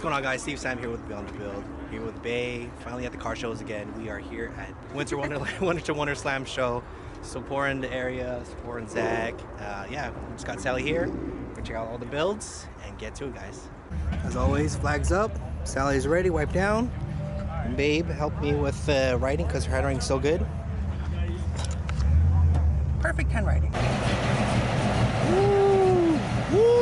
going on, guys? Steve Sam here with Beyond the Build, here with Bay, finally at the car shows again. We are here at Winter Wonder Slam show, supporting the area, supporting Zach. Yeah, we just got Sally here. We're gonna check out all the builds and get to it, guys. As always, flags up. Sally's ready, wipe down. And Babe helped me with writing because her handwriting's so good. Perfect handwriting. Woo! Woo!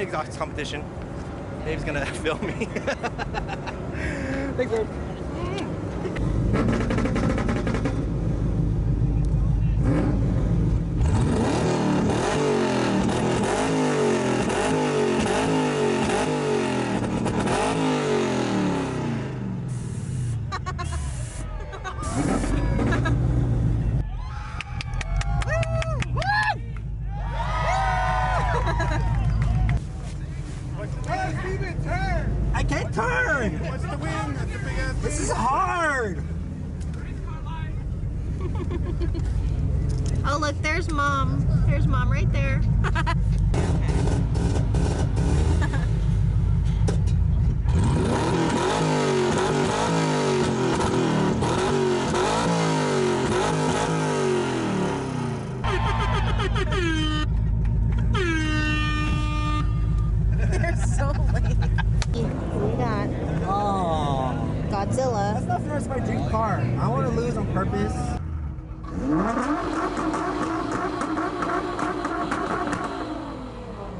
exhaust competition. Dave's gonna film me. Thanks, babe. I can't turn! What's the wind? That's the big ass This is hard! Oh, look, there's Mom. There's Mom right there. They're so lame. We got Oh, Godzilla. that's not fair. It's my dream car. I want to lose on purpose.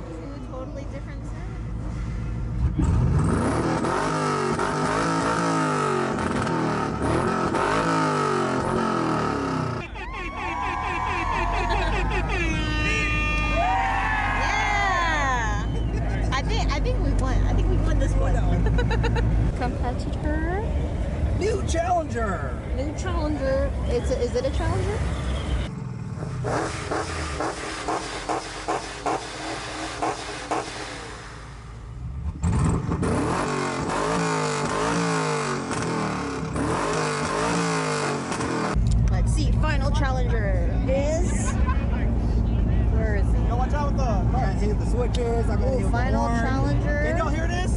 Two totally different sets. Yeah! I think we won. I think we won this one. Competitor. New challenger! New challenger. Is it a challenger? Let's see. Final challenger is. Where is he? Yo, watch out with the car. I hit the switches. I gotta hit the Final horn. challenger. Can y'all hear this?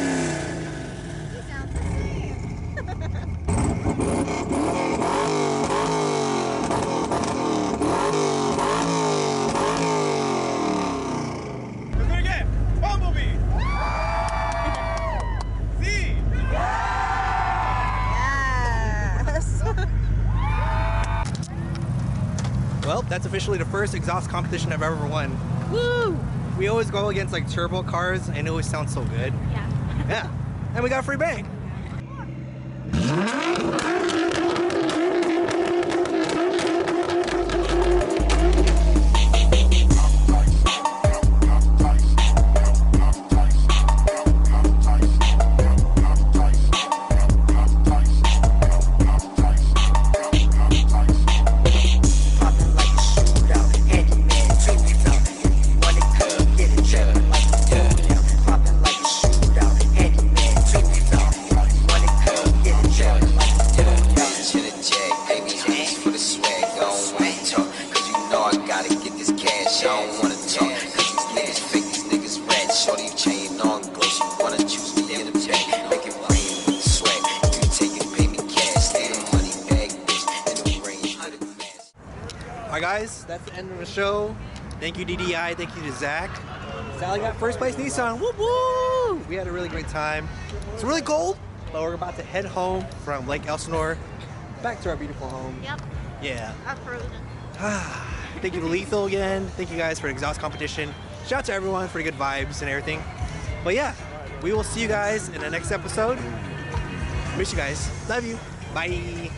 He sounds the same. Let's do it again. Bumblebee. See. Yes. Well, that's officially the first exhaust competition I've ever won. Woo! We always go against like turbo cars and it always sounds so good. Yeah. Yeah. And we got a free bang. Alright guys, that's the end of the show. Thank you DDI, thank you to Zach. Sally got first place Nissan, woo woo! We had a really great time. It's really cold, but we're about to head home from Lake Elsinore, back to our beautiful home. Yep. Yeah. I'm frozen. Thank you to Lethal again. Thank you guys for the exhaust competition. Shout out to everyone for the good vibes and everything. But yeah, we will see you guys in the next episode. Miss you guys. Love you. Bye.